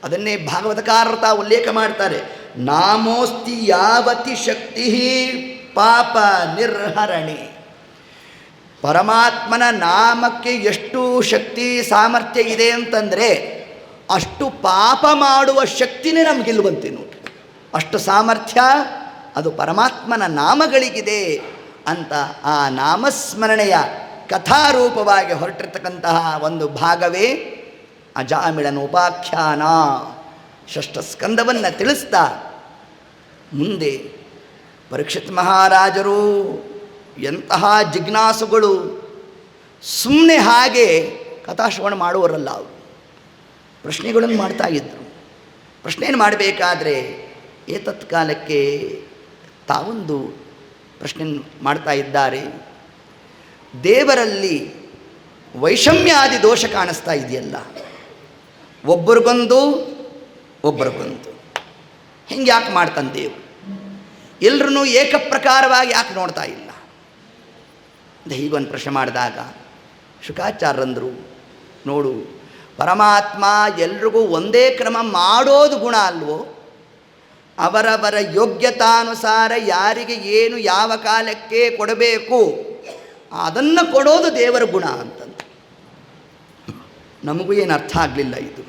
ಅದನ್ನೇ ಭಾಗವತಕಾರತ ಉಲ್ಲೇಖ ಮಾಡ್ತಾರೆ. ನಾಮೋಸ್ತಿ ಯಾವತಿ ಶಕ್ತಿ ಪಾಪ ನಿರ್ಹರಣೆ. ಪರಮಾತ್ಮನ ನಾಮಕ್ಕೆ ಎಷ್ಟು ಶಕ್ತಿ ಸಾಮರ್ಥ್ಯ ಇದೆ ಅಂತಂದರೆ ಅಷ್ಟು ಪಾಪ ಮಾಡುವ ಶಕ್ತಿನೇ ನಮಗಿಲ್ವಂತೆ ನೋಡಿ. ಅಷ್ಟು ಸಾಮರ್ಥ್ಯ ಅದು ಪರಮಾತ್ಮನ ನಾಮಗಳಿಗಿದೆ ಅಂತ ಆ ನಾಮಸ್ಮರಣೆಯ ಕಥಾರೂಪವಾಗಿ ಹೊರಟಿರ್ತಕ್ಕಂತಹ ಒಂದು ಭಾಗವೇ ಅಜಾಮಿಳನ ಉಪಾಖ್ಯಾನ. ಷಷ್ಠ ಸ್ಕಂದವನ್ನು ತಿಳಿಸ್ತಾ ಮುಂದೆ ಪರೀಕ್ಷಿತ್ ಮಹಾರಾಜರು ಎಂತಹ ಜಿಜ್ಞಾಸುಗಳು, ಸುಮ್ಮನೆ ಹಾಗೆ ಕಥಾಶ್ರವಣ ಮಾಡುವರಲ್ಲ ಅವರು. ಪ್ರಶ್ನೆಗಳನ್ನು ಮಾಡ್ತಾ ಇದ್ದರು. ಪ್ರಶ್ನೆಯನ್ನು ಮಾಡಬೇಕಾದ್ರೆ ಏತತ್ ಕಾಲಕ್ಕೆ ತಾವೊಂದು ಪ್ರಶ್ನೆ ಮಾಡ್ತಾ ಇದ್ದಾರೆ. ದೇವರಲ್ಲಿ ವೈಷಮ್ಯಾದಿ ದೋಷ ಕಾಣಿಸ್ತಾ ಇದೆಯಲ್ಲ, ಒಬ್ಬರಿಗೊಂದು ಹಿಂಗೆ ಯಾಕೆ ಮಾಡ್ತಾನೆ ದೇವರು? ಎಲ್ಲರೂ ಏಕಪ್ರಕಾರವಾಗಿ ಯಾಕೆ ನೋಡ್ತಾ ಇಲ್ಲ ಅಂತ ಹೀಗೊಂದು ಪ್ರಶ್ನೆ ಮಾಡಿದಾಗ ಶುಕಾಚಾರ್ಯರಂದರು, ನೋಡು, ಪರಮಾತ್ಮ ಎಲ್ರಿಗೂ ಒಂದೇ ಕ್ರಮ ಮಾಡೋದು ಗುಣ ಅಲ್ವೋ? ಅವರವರ ಯೋಗ್ಯತಾನುಸಾರ ಯಾರಿಗೆ ಏನು ಯಾವ ಕಾಲಕ್ಕೆ ಕೊಡಬೇಕು ಅದನ್ನು ಕೊಡೋದು ದೇವರ ಗುಣ ಅಂತಂದು. ನಮಗೂ ಏನು ಅರ್ಥ ಆಗಲಿಲ್ಲ ಇದು.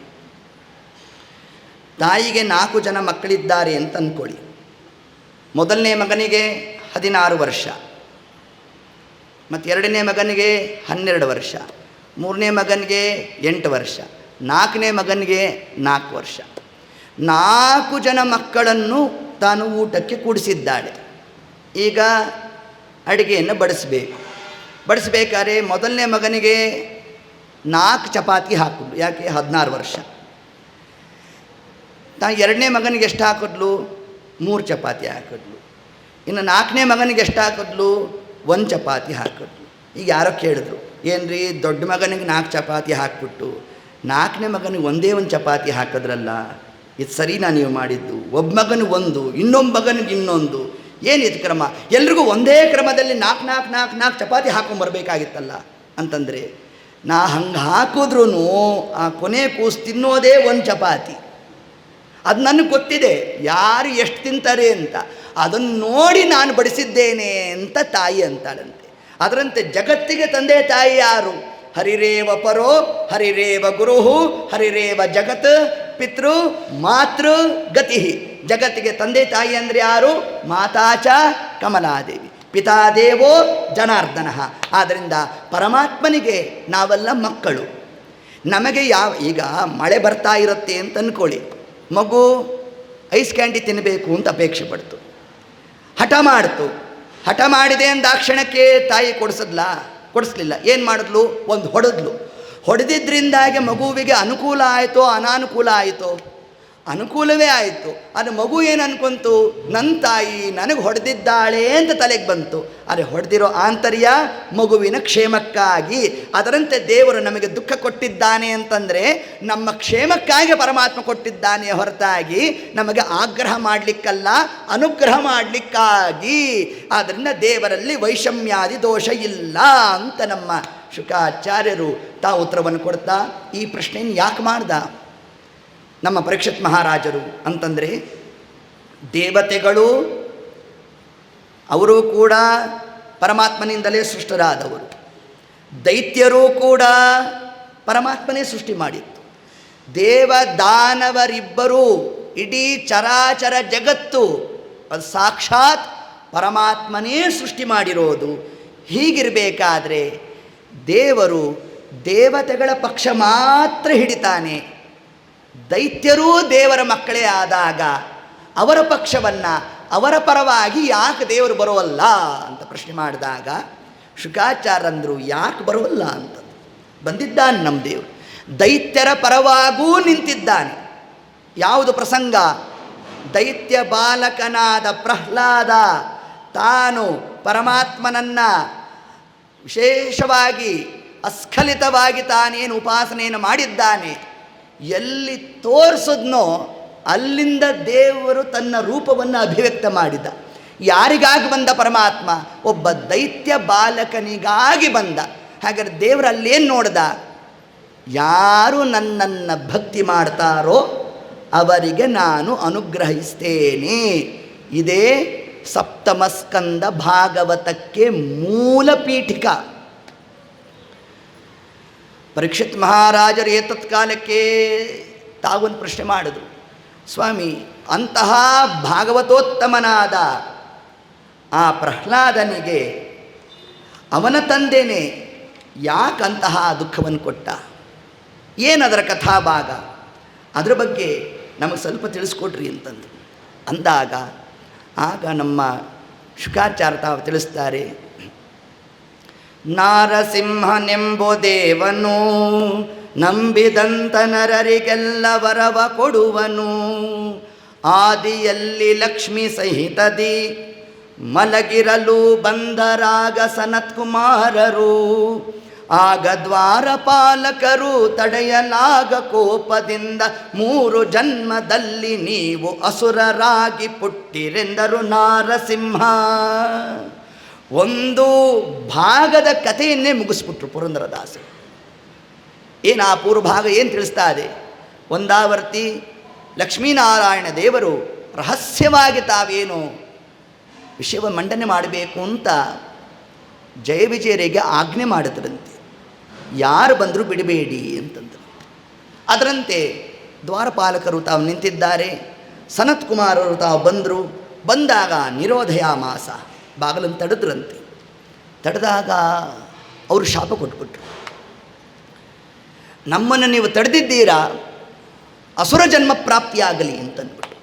ತಾಯಿಗೆ 4 ಜನ ಮಕ್ಕಳಿದ್ದಾರೆ ಅಂತ ಅಂದ್ಕೊಳ್ಳಿ. ಮೊದಲನೇ ಮಗನಿಗೆ 16 ವರ್ಷ, ಮತ್ತು 2ನೇ ಮಗನಿಗೆ 12 ವರ್ಷ, 3ನೇ ಮಗನಿಗೆ 8 ವರ್ಷ, 4ನೇ ಮಗನಿಗೆ 4 ವರ್ಷ. 4 ಜನ ಮಕ್ಕಳನ್ನು ತಾನು ಊಟಕ್ಕೆ ಕೂಡಿಸಿದ್ದಾಳೆ. ಈಗ ಅಡುಗೆಯನ್ನು ಬಡಿಸಬೇಕಾದ್ರೆ ಮೊದಲನೇ ಮಗನಿಗೆ 4 ಚಪಾತಿ ಹಾಕಿದ್ಲು. ಯಾಕೆ? 16 ವರ್ಷ. ತಾನು 2ನೇ ಮಗನಿಗೆ ಎಷ್ಟು ಹಾಕಿದ್ಲು? 3 ಚಪಾತಿ ಹಾಕಿದ್ಲು. ಇನ್ನು 4ನೇ ಮಗನಿಗೆ ಎಷ್ಟು ಹಾಕಿದ್ಲು? 1 ಚಪಾತಿ ಹಾಕಿದ್ಲು. ಈಗ ಯಾರೋ ಕೇಳಿದ್ರು, ಏನ್ರಿ ದೊಡ್ಡ ಮಗನಿಗೆ 4 ಚಪಾತಿ ಹಾಕ್ಬಿಟ್ಟು 4ನೇ ಮಗನಿಗೆ ಒಂದೇ 1 ಚಪಾತಿ ಹಾಕಿದ್ರಲ್ಲ, ಇದು ಸರಿನಾ ನೀವು ಮಾಡಿದ್ದು? ಒಬ್ಬ ಮಗನಿಗೆ 1, ಇನ್ನೊಬ್ಬ ಮಗನಿಗೆ ಇನ್ನೊಂದು, ಏನಿದು ಕ್ರಮ? ಎಲ್ರಿಗೂ ಒಂದೇ ಕ್ರಮದಲ್ಲಿ 4 ಚಪಾತಿ ಹಾಕೊಂಬರ್ಬೇಕಾಗಿತ್ತಲ್ಲ ಅಂತಂದರೆ, ನಾ ಹಂಗೆ ಹಾಕಿದ್ರೂ ಆ ಕೊನೆ ಕೂಸು ತಿನ್ನೋದೇ 1 ಚಪಾತಿ. ಅದು ನನಗೆ ಗೊತ್ತಿದೆ ಯಾರು ಎಷ್ಟು ತಿಂತಾರೆ ಅಂತ. ಅದನ್ನು ನೋಡಿ ನಾನು ಬಡಿಸಿದ್ದೇನೆ ಅಂತ ತಾಯಿ ಅಂತಾಳಂತೆ. ಅದರಂತೆ ಜಗತ್ತಿಗೆ ತಂದೆ ತಾಯಿ ಯಾರು? ಹರಿರೇವ ಪರೋ ಹರಿರೇವ ಗುರು ಹರಿರೇವ ಜಗತ್ ಪಿತೃ ಮಾತೃ ಗತಿ. ಜಗತ್ತಿಗೆ ತಂದೆ ತಾಯಿ ಅಂದರೆ ಯಾರು? ಮಾತಾಚ ಕಮಲಾದೇವಿ, ಪಿತಾದೇವೋ ಜನಾರ್ದನ. ಆದ್ದರಿಂದ ಪರಮಾತ್ಮನಿಗೆ ನಾವೆಲ್ಲ ಮಕ್ಕಳು. ನಮಗೆ ಈಗ ಮಳೆ ಬರ್ತಾ ಇರುತ್ತೆ ಅಂತ ಅಂದ್ಕೊಳ್ಳಿ. ಮಗು ಐಸ್ ಕ್ಯಾಂಡಿ ತಿನ್ನಬೇಕು ಅಂತ ಅಪೇಕ್ಷೆ ಪಡ್ತು, ಹಠ ಮಾಡಿದೆ ಅಂದಾಕ್ಷಣಕ್ಕೆ ತಾಯಿ ಕೊಡಿಸ್ಲಿಲ್ಲ. ಏನು ಮಾಡಿದ್ಲು? ಒಂದು ಹೊಡೆದಿದ್ದರಿಂದಾಗಿ ಮಗುವಿಗೆ ಅನುಕೂಲ ಆಯಿತೋ ಅನಾನುಕೂಲ ಆಯಿತೋ? ಅನುಕೂಲವೇ ಆಯಿತು. ಅದು ಮಗು ಏನು ಅನ್ಕೊಂತು? ನನ್ನ ತಾಯಿ ನನಗೆ ಹೊಡೆದಿದ್ದಾಳೆ ಅಂತ ತಲೆಗೆ ಬಂತು. ಆದರೆ ಹೊಡೆದಿರೋ ಆಂತರ್ಯ ಮಗುವಿನ ಕ್ಷೇಮಕ್ಕಾಗಿ. ಅದರಂತೆ ದೇವರು ನಮಗೆ ದುಃಖ ಕೊಟ್ಟಿದ್ದಾನೆ ಅಂತಂದರೆ ನಮ್ಮ ಕ್ಷೇಮಕ್ಕಾಗಿ ಪರಮಾತ್ಮ ಕೊಟ್ಟಿದ್ದಾನೆ ಹೊರತಾಗಿ ನಮಗೆ ಆಗ್ರಹ ಮಾಡಲಿಕ್ಕಲ್ಲ, ಅನುಗ್ರಹ ಮಾಡಲಿಕ್ಕಾಗಿ. ಆದ್ದರಿಂದ ದೇವರಲ್ಲಿ ವೈಷಮ್ಯಾದಿ ದೋಷ ಇಲ್ಲ ಅಂತ ನಮ್ಮ ಶುಕಾಚಾರ್ಯರು ತಾವು ಉತ್ತರವನ್ನು ಕೊಡ್ತಾ ಈ ಪ್ರಶ್ನೆಯನ್ನು ಯಾಕೆ ಮಾಡ್ದ ನಮ್ಮ ಪರೀಕ್ಷಿತ್ ಮಹಾರಾಜರು ಅಂತಂದರೆ, ದೇವತೆಗಳು ಅವರು ಕೂಡ ಪರಮಾತ್ಮನಿಂದಲೇ ಸೃಷ್ಟರಾದವರು, ದೈತ್ಯರೂ ಕೂಡ ಪರಮಾತ್ಮನೇ ಸೃಷ್ಟಿ ಮಾಡಿತ್ತು. ದೇವ ದಾನವರಿಬ್ಬರೂ ಇಡೀ ಚರಾಚರ ಜಗತ್ತು ಅದು ಸಾಕ್ಷಾತ್ ಪರಮಾತ್ಮನೇ ಸೃಷ್ಟಿ ಮಾಡಿರೋದು. ಹೀಗಿರಬೇಕಾದ್ರೆ ದೇವರು ದೇವತೆಗಳ ಪಕ್ಷ ಮಾತ್ರ ಹಿಡಿತಾನೆ. ದೈತ್ಯರೂ ದೇವರ ಮಕ್ಕಳೇ ಆದಾಗ ಅವರ ಪಕ್ಷವನ್ನು ಅವರ ಪರವಾಗಿ ಯಾಕೆ ದೇವರು ಬರೋಲ್ಲ ಅಂತ ಪ್ರಶ್ನೆ ಮಾಡಿದಾಗ ಶುಕಾಚಾರ್ಯರಂದರು, ಯಾಕೆ ಬರೋಲ್ಲ ಅಂತ. ಬಂದಿದ್ದಾನೆ ನಮ್ಮ ದೇವರು, ದೈತ್ಯರ ಪರವಾಗೂ ನಿಂತಿದ್ದಾನೆ. ಯಾವುದು ಪ್ರಸಂಗ? ದೈತ್ಯ ಬಾಲಕನಾದ ಪ್ರಹ್ಲಾದ ತಾನು ಪರಮಾತ್ಮನನ್ನು ವಿಶೇಷವಾಗಿ ಅಸ್ಖಲಿತವಾಗಿ ತಾನೇನು ಉಪಾಸನೆಯನ್ನು ಮಾಡಿದ್ದಾನೆ, ಎಲ್ಲಿ ತೋರಿಸಿದ್ನೋ ಅಲ್ಲಿಂದ ದೇವರು ತನ್ನ ರೂಪವನ್ನು ಅಭಿವ್ಯಕ್ತ ಮಾಡಿದ. ಯಾರಿಗಾಗಿ ಬಂದ ಪರಮಾತ್ಮ? ಒಬ್ಬ ದೈತ್ಯ ಬಾಲಕನಿಗಾಗಿ ಬಂದ. ಹಾಗಾದರೆ ದೇವರಲ್ಲೇನು ನೋಡ್ದ? ಯಾರು ನನ್ನನ್ನು ಭಕ್ತಿ ಮಾಡ್ತಾರೋ ಅವರಿಗೆ ನಾನು ಅನುಗ್ರಹಿಸ್ತೇನೆ. ಇದೇ ಸಪ್ತಮಸ್ಕಂದ ಭಾಗವತಕ್ಕೆ ಮೂಲ ಪೀಠಿಕ. ಪರೀಕ್ಷಿತ್ ಮಹಾರಾಜರು ಏತತ್ಕಾಲಕ್ಕೆ ತಾವೊಂದು ಪ್ರಶ್ನೆ ಮಾಡಿದ್ರು, ಸ್ವಾಮಿ, ಅಂತಹ ಭಾಗವತೋತ್ತಮನಾದ ಆ ಪ್ರಹ್ಲಾದನಿಗೆ ಅವನ ತಂದೆನೇ ಯಾಕಂತಹ ದುಃಖವನ್ನು ಕೊಟ್ಟ, ಏನದರ ಕಥಾಭಾಗ, ಅದರ ಬಗ್ಗೆ ನಮಗೆ ಸ್ವಲ್ಪ ತಿಳಿಸ್ಕೊಡ್ರಿ ಅಂತಂದು ಅಂದಾಗ ಆಗ ನಮ್ಮ ಶುಕಾಚಾರ್ಯ ತಾವು ತಿಳಿಸ್ತಾರೆ, ನಾರಸಿಂಹನೆಂಬೋ ದೇವನು ನಂಬಿದಂತ ನರರಿಗೆಲ್ಲ ವರವ ಕೊಡುವನು. ಆದಿಯಲ್ಲಿ ಲಕ್ಷ್ಮೀ ಸಹಿತದಿ ಮಲಗಿರಲು ಬಂದರಾಗ ಸನತ್ಕುಮಾರರು. ಆಗ ದ್ವಾರಪಾಲಕರು ತಡೆಯಲಾಗ ಕೋಪದಿಂದ 3 ಜನ್ಮದಲ್ಲಿ ನೀವು ಅಸುರರಾಗಿ ಪುಟ್ಟಿರೆಂದರು ನಾರಸಿಂಹ. ಒಂದು ಭಾಗದ ಕಥೆಯನ್ನೇ ಮುಗಿಸ್ಬಿಟ್ರು ಪುರಂದರದಾಸರು. ಏನು ಆ ಪೂರ್ವಭಾಗ ಏನು ತಿಳಿಸ್ತಾ ಇದೆ? ಒಂದಾವರ್ತಿ ಲಕ್ಷ್ಮೀನಾರಾಯಣ ದೇವರು ರಹಸ್ಯವಾಗಿ ತಾವೇನು ವಿಷಯವ ಮಂಡನೆ ಮಾಡಬೇಕು ಅಂತ ಜಯ ವಿಜಯರಿಗೆ ಆಜ್ಞೆ ಮಾಡಿದ್ರಂತೆ, ಯಾರು ಬಂದರೂ ಬಿಡಬೇಡಿ ಅಂತಂದರು. ಅದರಂತೆ ದ್ವಾರಪಾಲಕರು ತಾವು ನಿಂತಿದ್ದಾರೆ, ಸನತ್ ಕುಮಾರರು ತಾವು ಬಂದರು. ಬಂದಾಗ ನಿರೋಧಯಾಮಾಸ ಬಾಗಲನ್ನು ತಡೆದ್ರಂತೆ. ತಡೆದಾಗ ಅವರು ಶಾಪ ಕೊಟ್ಬಿಟ್ರು, ನಮ್ಮನ್ನು ನೀವು ತಡೆದಿದ್ದೀರಾ, ಅಸುರ ಜನ್ಮ ಪ್ರಾಪ್ತಿಯಾಗಲಿ ಅಂತಂದ್ಬಿಟ್ಟು.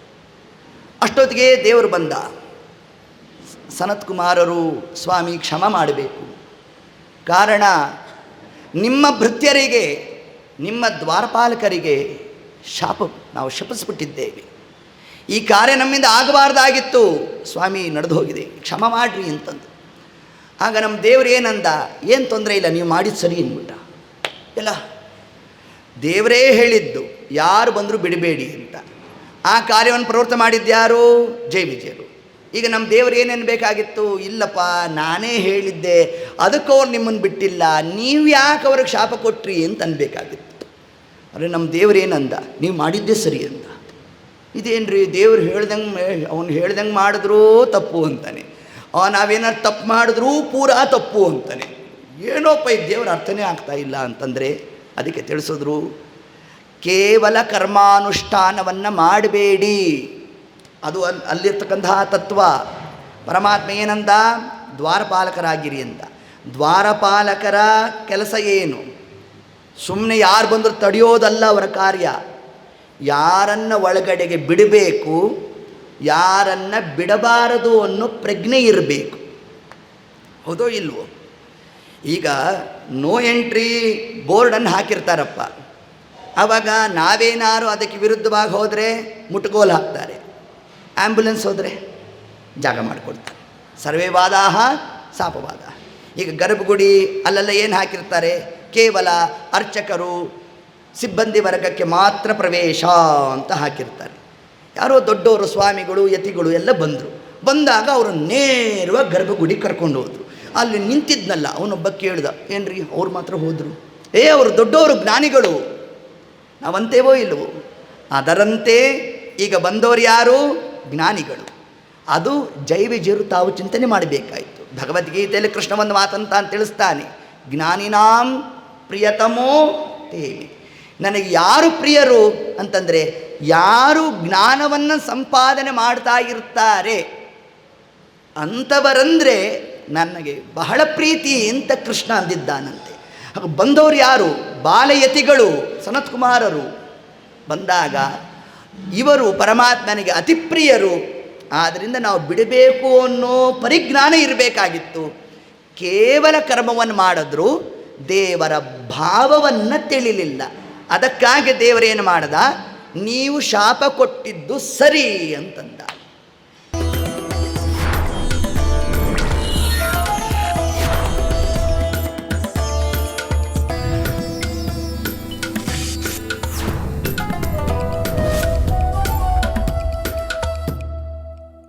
ಅಷ್ಟೊತ್ತಿಗೆ ದೇವರು ಬಂದ. ಸನತ್ ಕುಮಾರರು, ಸ್ವಾಮಿ ಕ್ಷಮ ಮಾಡಬೇಕು, ಕಾರಣ ನಿಮ್ಮ ಭೃತ್ಯರಿಗೆ ನಿಮ್ಮ ದ್ವಾರಪಾಲಕರಿಗೆ ನಾವು ಶಪಿಸ್ಬಿಟ್ಟಿದ್ದೇವೆ, ಈ ಕಾರ್ಯ ನಮ್ಮಿಂದ ಆಗಬಾರ್ದಾಗಿತ್ತು ಸ್ವಾಮಿ, ನಡೆದು ಹೋಗಿದೆ, ಕ್ಷಮ ಮಾಡಿರಿ ಅಂತಂದು. ಆಗ ನಮ್ಮ ದೇವರು ಏನಂದ, ಏನು ತೊಂದರೆ ಇಲ್ಲ, ನೀವು ಮಾಡಿದ್ದು ಸರಿ ಅಂದ್ಬಿಟ್ಟ. ಎಲ್ಲ ದೇವರೇ ಹೇಳಿದ್ದು ಯಾರು ಬಂದರೂ ಬಿಡಬೇಡಿ ಅಂತ. ಆ ಕಾರ್ಯವನ್ನು ಪ್ರವೃತ್ತ ಮಾಡಿದ್ಯಾರು? ಜಯ ವಿಜಯರು. ಈಗ ನಮ್ಮ ದೇವರು ಏನೇನು ಬೇಕಾಗಿತ್ತು? ಇಲ್ಲಪ್ಪ, ನಾನೇ ಹೇಳಿದ್ದೆ, ಅದಕ್ಕೆ ಅವ್ರು ನಿಮ್ಮನ್ನು ಬಿಟ್ಟಿಲ್ಲ, ನೀವು ಯಾಕೆ ಅವ್ರಿಗೆ ಶಾಪ ಕೊಟ್ರಿ ಅಂತ ಅನ್ಬೇಕಾಗಿತ್ತು. ಆದರೆ ನಮ್ಮ ದೇವರು ಏನಂದ, ನೀವು ಮಾಡಿದ್ದೇ ಸರಿ ಅಂದ. ಇದೇನು ರೀ, ದೇವ್ರು ಅವ್ನು ಹೇಳ್ದಂಗೆ ಮಾಡಿದ್ರೂ ತಪ್ಪು ಅಂತಾನೆ, ನಾವೇನಾದ್ರು ತಪ್ಪು ಮಾಡಿದ್ರೂ ಪೂರಾ ತಪ್ಪು ಅಂತಾನೆ. ಏನೋಪ್ಪ ಈ ದೇವ್ರ ಅರ್ಥನೇ ಆಗ್ತಾ ಇಲ್ಲ ಅಂತಂದರೆ ಅದಕ್ಕೆ ತಿಳಿಸಿದ್ರು, ಕೇವಲ ಕರ್ಮಾನುಷ್ಠಾನವನ್ನು ಮಾಡಬೇಡಿ, ಅದು ಅಲ್ಲಿರ್ತಕ್ಕಂತಹ ತತ್ವ. ಪರಮಾತ್ಮ ಏನಂದ, ದ್ವಾರಪಾಲಕರಾಗಿರಿ ಅಂತ. ದ್ವಾರಪಾಲಕರ ಕೆಲಸ ಏನು? ಸುಮ್ಮನೆ ಯಾರು ಬಂದರೂ ತಡೆಯೋದಲ್ಲ ಅವರ ಕಾರ್ಯ. ಯಾರನ್ನು ಒಳಗಡೆಗೆ ಬಿಡಬೇಕು, ಯಾರನ್ನು ಬಿಡಬಾರದು ಅನ್ನೋ ಪ್ರಜ್ಞೆ ಇರಬೇಕು. ಹೌದೋ ಇಲ್ವೋ? ಈಗ ನೋ ಎಂಟ್ರಿ ಬೋರ್ಡನ್ನು ಹಾಕಿರ್ತಾರಪ್ಪ, ಆವಾಗ ನಾವೇನಾರು ಅದಕ್ಕೆ ವಿರುದ್ಧವಾಗಿ ಹೋದರೆ ಮುಟ್ಗೋಲು ಹಾಕ್ತಾರೆ, ಆ್ಯಂಬುಲೆನ್ಸ್ ಹೋದರೆ ಜಾಗ ಮಾಡಿಕೊಡ್ತಾರೆ. ಸರ್ವೇ ವಾದಾಹ ಸಾಪವಾದ. ಈಗ ಗರ್ಭಗುಡಿ ಅಲ್ಲೆಲ್ಲ ಏನು ಹಾಕಿರ್ತಾರೆ, ಕೇವಲ ಅರ್ಚಕರು ಸಿಬ್ಬಂದಿ ವರ್ಗಕ್ಕೆ ಮಾತ್ರ ಪ್ರವೇಶ ಅಂತ ಹಾಕಿರ್ತಾರೆ. ಯಾರೋ ದೊಡ್ಡವರು ಸ್ವಾಮಿಗಳು ಯತಿಗಳು ಎಲ್ಲ ಬಂದಾಗ ಅವರು ನೇರವಾಗಿ ಗರ್ಭಗುಡಿ ಕರ್ಕೊಂಡು ಹೋದರು. ಅಲ್ಲಿ ನಿಂತಿದ್ನಲ್ಲ ಅವನೊಬ್ಬ ಕೇಳ್ದ, ಏನ್ರಿ ಅವ್ರು ಮಾತ್ರ ಹೋದರು? ಅವರು ದೊಡ್ಡವರು ಜ್ಞಾನಿಗಳು, ನಾವಂತೇವೋ ಇಲ್ಲವೋ? ಅದರಂತೆ ಈಗ ಬಂದವರು ಯಾರು? ಜ್ಞಾನಿಗಳು. ಅದು ಜೈ ವಿಜಯರು ತಾವು ಚಿಂತನೆ ಮಾಡಬೇಕಾಯಿತು. ಭಗವದ್ಗೀತೆಯಲ್ಲಿ ಕೃಷ್ಣ ಒಂದು ಮಾತಂತ ತಿಳಿಸ್ತಾನೆ, ಜ್ಞಾನಿನಾಂ ಪ್ರಿಯತಮೋ ತೇಮಿ. ನನಗೆ ಯಾರು ಪ್ರಿಯರು ಅಂತಂದರೆ, ಯಾರು ಜ್ಞಾನವನ್ನು ಸಂಪಾದನೆ ಮಾಡ್ತಾ ಇರ್ತಾರೆ ಅಂಥವರಂದರೆ ನನಗೆ ಬಹಳ ಪ್ರೀತಿ ಅಂತ ಕೃಷ್ಣ ಅಂದಿದ್ದಾನಂತೆ. ಹಾಗೆ ಬಂದವರು ಯಾರು? ಬಾಲಯತಿಗಳು, ಸನತ್ ಕುಮಾರರು. ಬಂದಾಗ ಇವರು ಪರಮಾತ್ಮನಿಗೆ ಅತಿ ಪ್ರಿಯರು. ಆದ್ದರಿಂದ ನಾವು ಬಿಡಬೇಕು ಅನ್ನೋ ಪರಿಜ್ಞಾನ ಇರಬೇಕಾಗಿತ್ತು. ಕೇವಲ ಕರ್ಮವನ್ನು ಮಾಡಿದ್ರು, ದೇವರ ಭಾವವನ್ನು ತಿಳಿಲಿಲ್ಲ. ಅದಕ್ಕಾಗಿ ದೇವರೇನು ಮಾಡ್ದ, ನೀವು ಶಾಪ ಕೊಟ್ಟಿದ್ದು ಸರಿ ಅಂತಂದ.